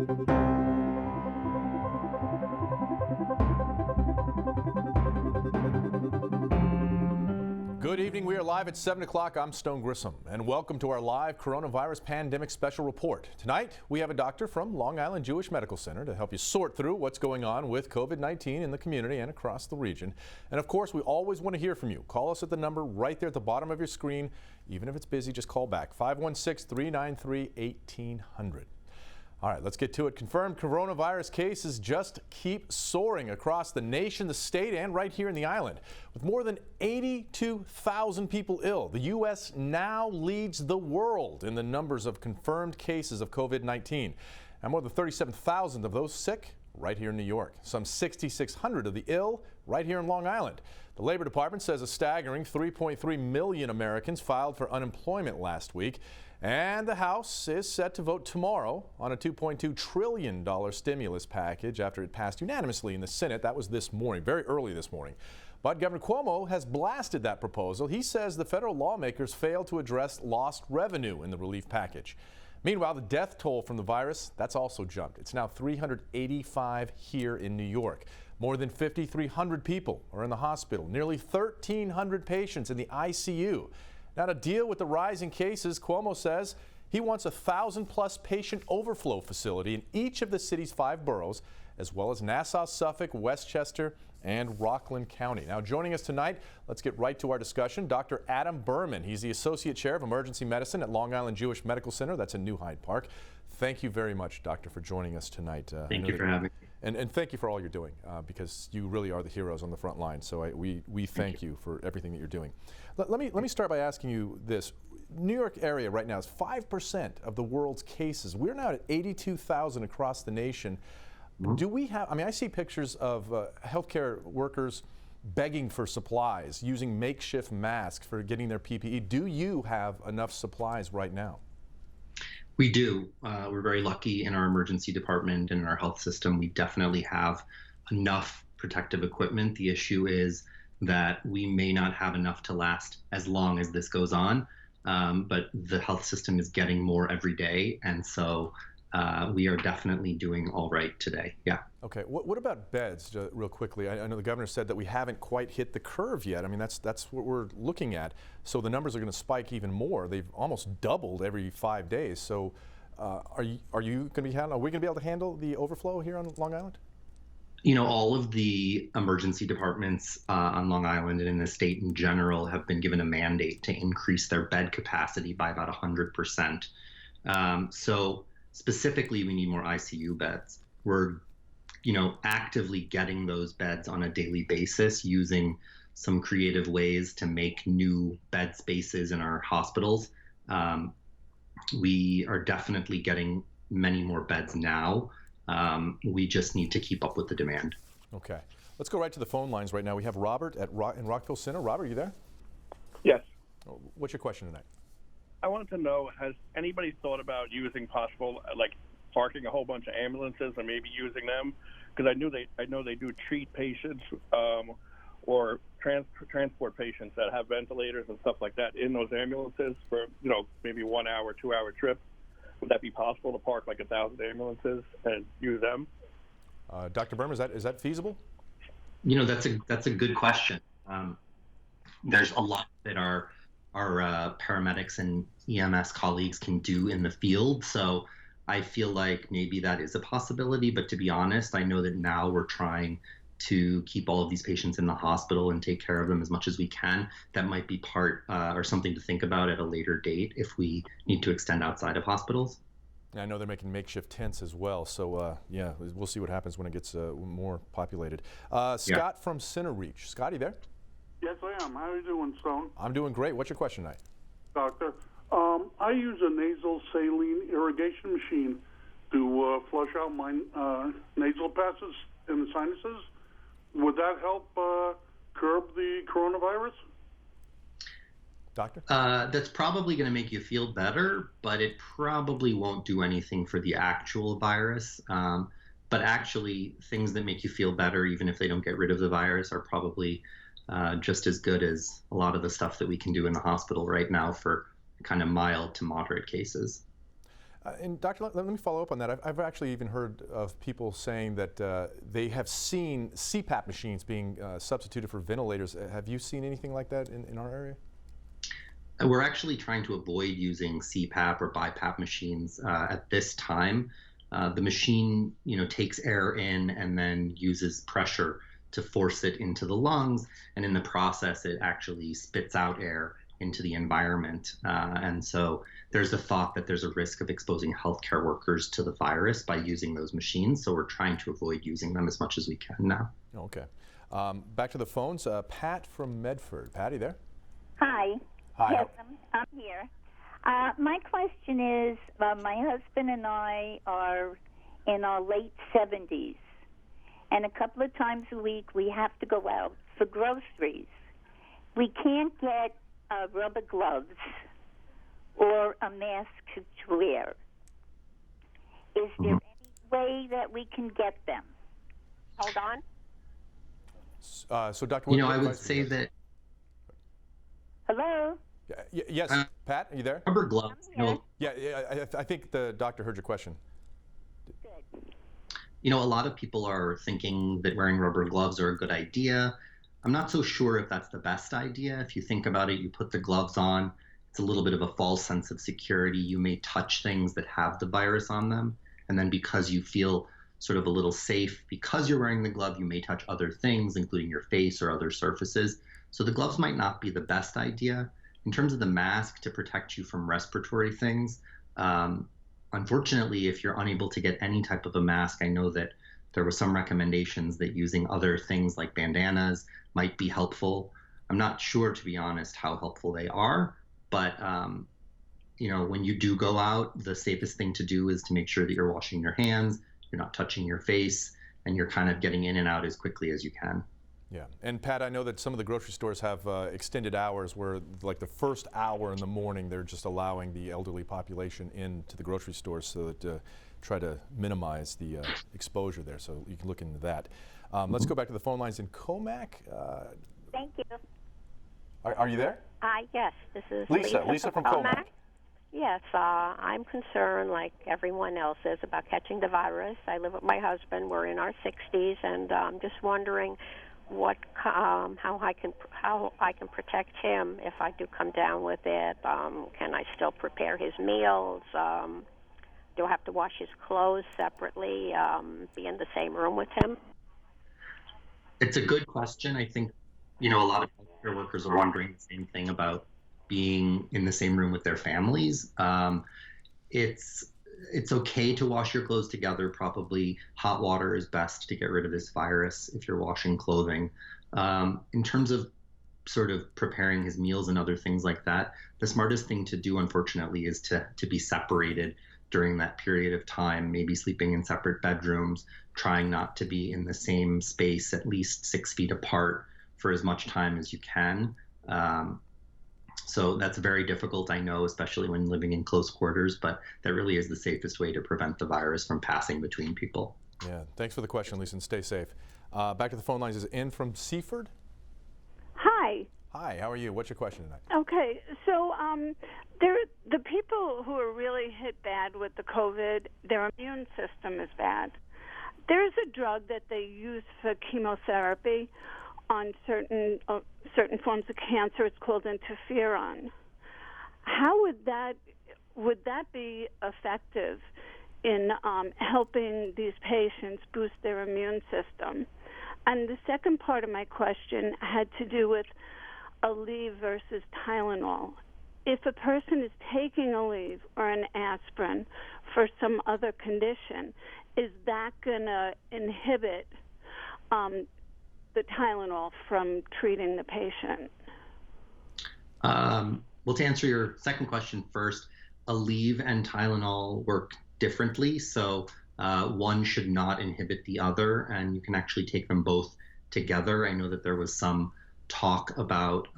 Good evening. We are live at 7 o'clock. I'm Grissom, and welcome to our live coronavirus pandemic special report. Tonight, we have a doctor from Long Island Jewish Medical Center to help you sort through what's going on with COVID-19 in the community and across the region. And of course, we always want to hear from you. Call us at the number right there at the bottom of your screen. Even if it's busy, just call back, 516-393-1800. All right, let's get to it. Confirmed coronavirus cases just keep soaring across the nation, the state, and right here in the island. With more than 82,000 people ill, the U.S. now leads the world in the numbers of confirmed cases of COVID-19. And more than 37,000 of those sick right here in New York. Some 6,600 of the ill right here in Long Island. The Labor Department says a staggering 3.3 million Americans filed for unemployment last week. And the House is set to vote tomorrow on a $2.2 trillion stimulus package after it passed unanimously in the Senate. That was this morning, very early this morning. But Governor Cuomo has blasted that proposal. He says the federal lawmakers failed to address lost revenue in the relief package. Meanwhile, the death toll from the virus, that's also jumped. It's now 385 here in New York. More than 5,300 people are in the hospital, nearly 1,300 patients in the ICU. Now, to deal with the rising cases, Cuomo says he wants a 1,000-plus patient overflow facility in each of the city's 5 boroughs, as well as Nassau, Suffolk, Westchester, and Rockland County. Now, joining us tonight, let's get right to our discussion, Dr. Adam Berman. He's the Associate Chair of Emergency Medicine at Long Island Jewish Medical Center. That's in New Hyde Park. Thank you very much, Doctor, for joining us tonight. Thank you for having me. And thank you for all you're doing, because you really are the heroes on the front line. So we thank you for everything that you're doing. Let me start by asking you this. New York area right now is 5% of the world's cases. We're now at 82,000 across the nation. Do we have, I see pictures of healthcare workers begging for supplies, using makeshift masks for getting their PPE. Do you have enough supplies right now? We do. We're very lucky in our emergency department and in our health system. We definitely have enough protective equipment. The issue is that we may not have enough to last as long as this goes on, but the health system is getting more every day, and so we are definitely doing all right today. Yeah. Okay. What about beds, real quickly? I know the governor said that we haven't quite hit the curve yet. That's what we're looking at. So the numbers are going to spike even more. They've almost doubled every 5 days. So are we going to be able to handle the overflow here on Long Island? You know, all of the emergency departments on Long Island and in the state in general have been given a mandate to increase their bed capacity by about 100%. So specifically, we need more ICU beds. We're, actively getting those beds on a daily basis using some creative ways to make new bed spaces in our hospitals. We are definitely getting many more beds now. We just need to keep up with the demand. Okay. Let's go right to the phone lines right now. We have Robert in Rockville Center. Robert, are you there? Yes. What's your question tonight? I wanted to know, has anybody thought about using possible, parking a whole bunch of ambulances and maybe using them? Because I know they do treat patients or transport patients that have ventilators and stuff like that in those ambulances for, maybe 1 hour, 2 hour trips. Would that be possible to park 1,000 ambulances and use them? Dr. Berman, is that feasible? That's a good question. There's a lot that our paramedics and EMS colleagues can do in the field. So I feel like maybe that is a possibility. But to be honest, I know that now we're trying to keep all of these patients in the hospital and take care of them as much as we can. That might be part or something to think about at a later date if we need to extend outside of hospitals. I know they're making makeshift tents as well. So, yeah, we'll see what happens when it gets more populated. Scott from Center Reach. Scott, you there? Yes, I am. How are you doing, Stone? I'm doing great. What's your question tonight? Doctor, I use a nasal saline irrigation machine to flush out my nasal passages in the sinuses. Would that help curb the coronavirus? Doctor? That's probably going to make you feel better, but it probably won't do anything for the actual virus. But actually, things that make you feel better, even if they don't get rid of the virus, are probably just as good as a lot of the stuff that we can do in the hospital right now for kind of mild to moderate cases. And Doctor, let me follow up on that. I've actually even heard of people saying that they have seen CPAP machines being substituted for ventilators. Have you seen anything like that in our area? We're actually trying to avoid using CPAP or BiPAP machines at this time. The machine, takes air in and then uses pressure to force it into the lungs, and in the process, it actually spits out air into the environment. And so there's a thought that there's a risk of exposing healthcare workers to the virus by using those machines. So we're trying to avoid using them as much as we can now. Okay. Back to the phones. Pat from Medford. Patty there? Hi. Hi. Yes, I'm here. My question is, my husband and I are in our late 70s, and a couple of times a week we have to go out for groceries. We can't get rubber gloves or a mask to wear. Is there any way that we can get them? Hold on. So, Doctor, I would say that. Hello? Yes, Pat, are you there? Rubber gloves. Yeah, I think the doctor heard your question. A lot of people are thinking that wearing rubber gloves are a good idea. I'm not so sure if that's the best idea. If you think about it, you put the gloves on, it's a little bit of a false sense of security. You may touch things that have the virus on them. And then because you feel sort of a little safe, because you're wearing the glove, you may touch other things, including your face or other surfaces. So the gloves might not be the best idea. In terms of the mask to protect you from respiratory things, unfortunately, if you're unable to get any type of a mask, I know that there were some recommendations that using other things like bandanas might be helpful. I'm not sure, to be honest, how helpful they are, but when you do go out, the safest thing to do is to make sure that you're washing your hands, you're not touching your face, and you're kind of getting in and out as quickly as you can. Yeah, and Pat, I know that some of the grocery stores have extended hours where, like the first hour in the morning, they're just allowing the elderly population into the grocery stores so that try to minimize the exposure there. So you can look into that. Let's go back to the phone lines in Comac. Thank you. Are you there? Yes, this is Lisa from Comac. Yes, I'm concerned, like everyone else is, about catching the virus. I live with my husband. We're in our 60s, and I'm just wondering how I can protect him if I do come down with it. Can I still prepare his meals? Do I have to wash his clothes separately? Be in the same room with him? It's a good question. I think a lot of healthcare workers are wondering the same thing about being in the same room with their families. It's okay to wash your clothes together. Probably hot water is best to get rid of this virus if you're washing clothing. In terms of sort of preparing his meals and other things like that, the smartest thing to do, unfortunately, is to be separated during that period of time, maybe sleeping in separate bedrooms, trying not to be in the same space, at least 6 feet apart for as much time as you can. So that's very difficult, I know, especially when living in close quarters, but that really is the safest way to prevent the virus from passing between people. Yeah, thanks for the question, Lisa, and stay safe. Back to the phone lines is Ann from Seaford. Hi. Hi, how are you? What's your question tonight? Okay, so the people who are really hit bad with the COVID, their immune system is bad. There's a drug that they use for chemotherapy on certain forms of cancer. It's called interferon. How would that be effective in helping these patients boost their immune system? And the second part of my question had to do with Aleve versus Tylenol. If a person is taking Aleve or an aspirin for some other condition, is that going to inhibit the Tylenol from treating the patient? Well, to answer your second question first, Aleve and Tylenol work differently. So one should not inhibit the other, and you can actually take them both together. I know that there was some talk about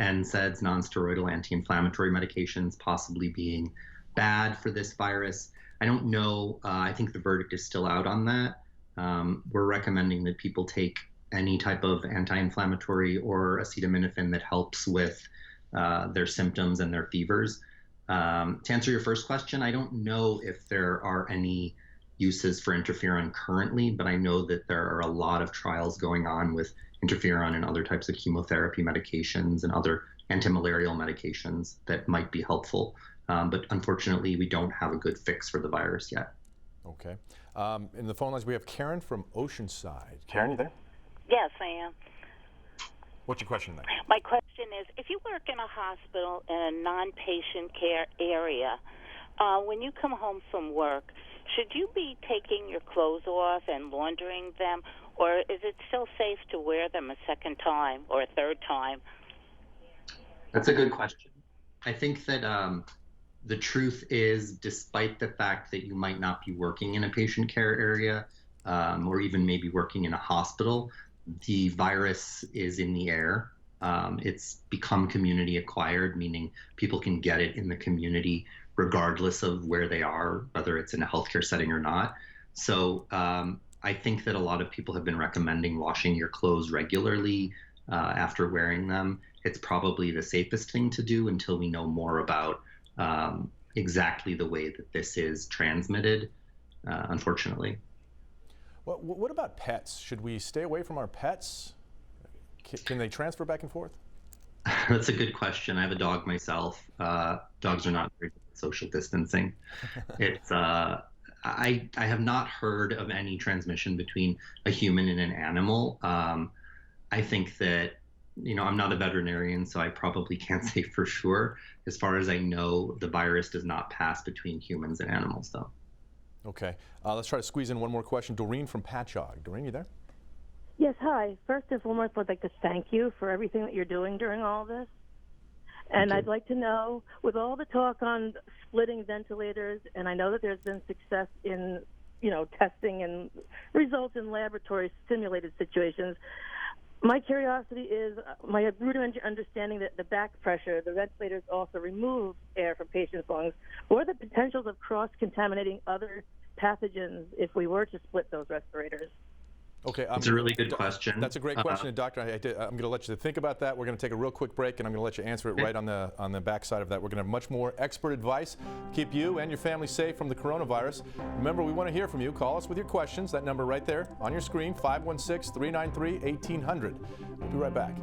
NSAIDs, non-steroidal anti-inflammatory medications, possibly being bad for this virus. I don't know. I think the verdict is still out on that. We're recommending that people take any type of anti-inflammatory or acetaminophen that helps with their symptoms and their fevers. To answer your first question, I don't know if there are any uses for interferon currently, but I know that there are a lot of trials going on with interferon and other types of chemotherapy medications and other antimalarial medications that might be helpful. But unfortunately, we don't have a good fix for the virus yet. Okay. In the phone lines, we have Karen from Oceanside. Karen, you there? Yes, I am. What's your question then? My question is, if you work in a hospital in a non-patient care area, when you come home from work, should you be taking your clothes off and laundering them, or is it still safe to wear them a second time or a third time? That's a good question. I think that the truth is, despite the fact that you might not be working in a patient care area, or even maybe working in a hospital, the virus is in the air. It's become community acquired, meaning people can get it in the community regardless of where they are, whether it's in a healthcare setting or not. So I think that a lot of people have been recommending washing your clothes regularly after wearing them. It's probably the safest thing to do until we know more about exactly the way that this is transmitted, unfortunately. Well, what about pets? Should we stay away from our pets? Can they transfer back and forth? That's a good question. I have a dog myself. Dogs are not very good at social distancing. It's I have not heard of any transmission between a human and an animal. I think that, I'm not a veterinarian, so I probably can't say for sure. As far as I know, the virus does not pass between humans and animals, though. Okay. Let's try to squeeze in one more question. Doreen from Patchogue. Doreen, you there? Yes, hi. First and foremost, I'd like to thank you for everything that you're doing during all this. And I'd like to know, with all the talk on splitting ventilators, and I know that there's been success in, testing and results in laboratory simulated situations, my curiosity is, my root understanding that the back pressure, the ventilators also remove air from patients' lungs. What are the potentials of cross-contaminating other pathogens if we were to split those respirators? Okay, it's a really good question. That's a great question, and Doctor. I'm going to let you think about that. We're going to take a real quick break, and I'm going to let you answer it right on the back side of that. We're going to have much more expert advice, keep you and your family safe from the coronavirus. Remember, we want to hear from you. Call us with your questions. That number right there on your screen, 516-393-1800. We'll be right back.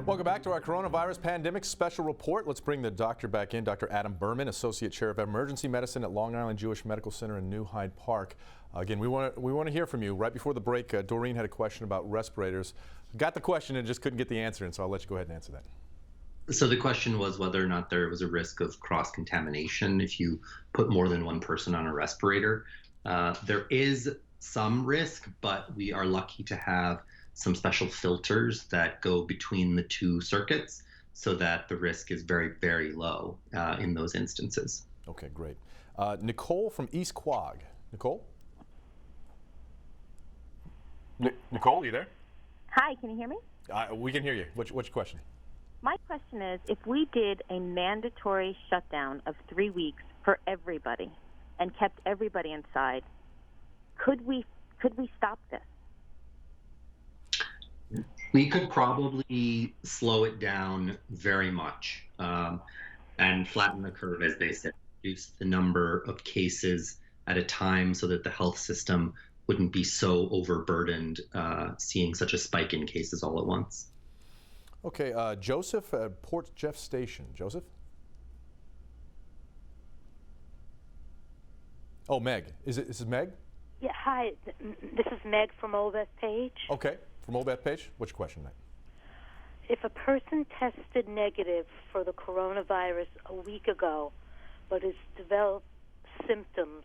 Welcome back to our coronavirus pandemic special report. Let's bring the doctor back in, Dr. Adam Berman, Associate Chair of Emergency Medicine at Long Island Jewish Medical Center in New Hyde Park. Again, we want to hear from you. Right before the break, Doreen had a question about respirators. Got the question and just couldn't get the answer, and so I'll let you go ahead and answer that. So the question was whether or not there was a risk of cross-contamination if you put more than one person on a respirator. There is some risk, but we are lucky to have some special filters that go between the two circuits so that the risk is very, very low in those instances. Okay, great. Nicole from East Quogue. Nicole? Nicole, you there? Hi, can you hear me? We can hear you. What's your question? My question is, if we did a mandatory shutdown of 3 weeks for everybody and kept everybody inside, could we stop this? We could probably slow it down very much and flatten the curve, as they said, reduce the number of cases at a time so that the health system wouldn't be so overburdened seeing such a spike in cases all at once. Okay, Joseph at Port Jeff Station. Joseph? Oh, Meg. This is Meg? Yeah, hi. This is Meg from Old Bethpage. Okay, from Old Bethpage. What's your question, Meg? If a person tested negative for the coronavirus a week ago, but has developed symptoms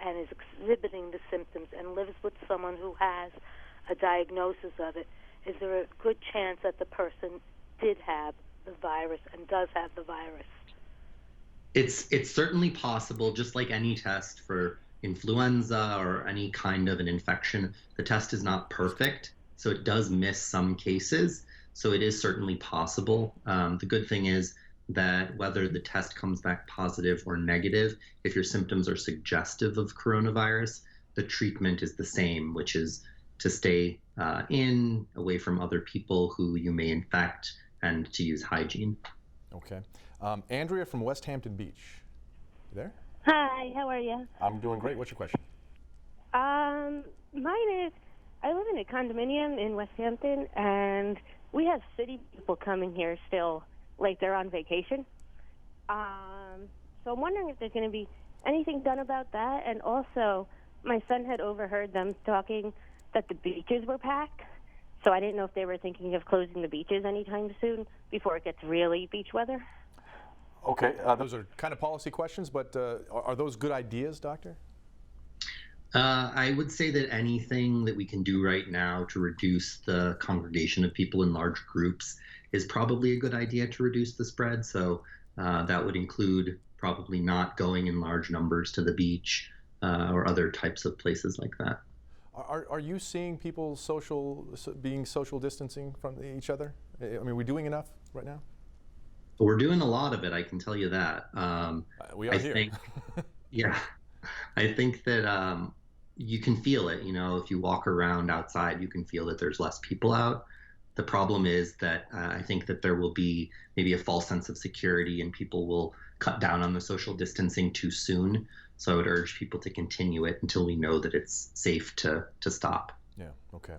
and is exhibiting the symptoms and lives with someone who has a diagnosis of it, is there a good chance that the person did have the virus and does have the virus? It's certainly possible, just like any test for influenza or any kind of an infection. The test is not perfect, so it does miss some cases. So it is certainly possible. The good thing is that whether the test comes back positive or negative, if your symptoms are suggestive of coronavirus, the treatment is the same, which is to stay away from other people who you may infect, and to use hygiene. Okay. Andrea from West Hampton Beach. You there? Hi, how are you? I'm doing great. What's your question? Mine is, I live in a condominium in West Hampton, and we have city people coming here still, like they're on vacation. So I'm wondering if there's going to be anything done about that. And also, my son had overheard them talking that the beaches were packed. So I didn't know if they were thinking of closing the beaches anytime soon before it gets really beach weather. Okay, those are kind of policy questions, but are those good ideas, Doctor? I would say that anything that we can do right now to reduce the congregation of people in large groups is probably a good idea to reduce the spread. So that would include probably not going in large numbers to the beach or other types of places like that. Are you seeing people being social distancing from each other? I mean, are we doing enough right now? We're doing a lot of it, I can tell you that. We are here. Yeah, I think that you can feel it. You know, if you walk around outside, you can feel that there's less people out. The problem is that I think that there will be maybe a false sense of security, and people will cut down on the social distancing too soon. So I would urge people to continue it until we know that it's safe to stop. Yeah, okay.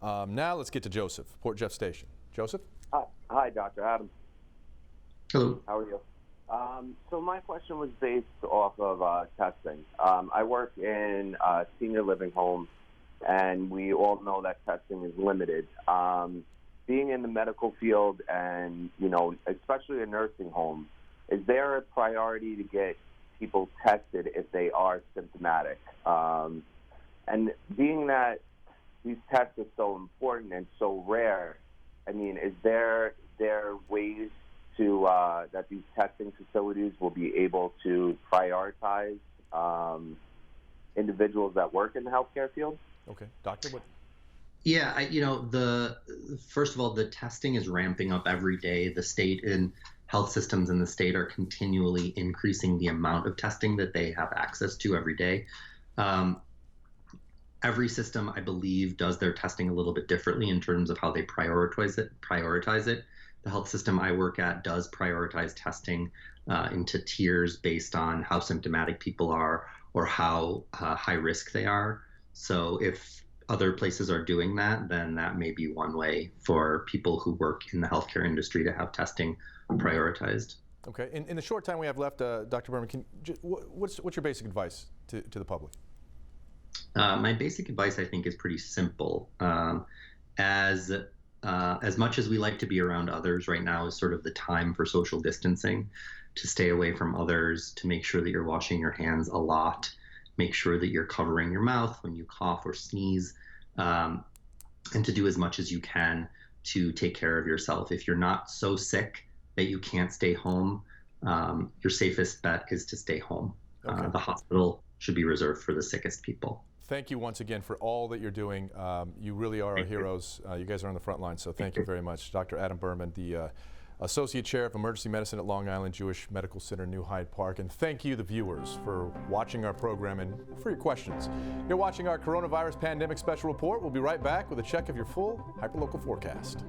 Now let's get to Joseph, Port Jeff Station. Joseph? Hi, Dr. Adams. Hello. How are you? So my question was based off of testing. I work in a senior living home, and we all know that testing is limited. Being in the medical field and, you know, especially a nursing home, is there a priority to get people tested if they are symptomatic? And being that these tests are so important and so rare, I mean, is there ways to that these testing facilities will be able to prioritize individuals that work in the healthcare field? Okay, Doctor, what? Yeah, first of all, the testing is ramping up every day. The state and health systems in the state are continually increasing the amount of testing that they have access to every day. Every system, I believe, does their testing a little bit differently in terms of how they prioritize it. The health system I work at does prioritize testing into tiers based on how symptomatic people are or how high risk they are. So if other places are doing that, then that may be one way for people who work in the healthcare industry to have testing prioritized. Okay. In the short time we have left, Dr. Berman, what's your basic advice to the public? My basic advice, I think, is pretty simple. As much as we like to be around others, right now is sort of the time for social distancing, to stay away from others, to make sure that you're washing your hands a lot, make sure that you're covering your mouth when you cough or sneeze, and to do as much as you can to take care of yourself. If you're not so sick that you can't stay home, your safest bet is to stay home. Okay. The hospital should be reserved for the sickest people. Thank you once again for all that you're doing. You really are our heroes. You guys are on the front line, so thank you very much. Dr. Adam Berman, the Associate Chair of Emergency Medicine at Long Island Jewish Medical Center, New Hyde Park. And thank you, the viewers, for watching our program and for your questions. You're watching our Coronavirus Pandemic Special Report. We'll be right back with a check of your full hyperlocal forecast.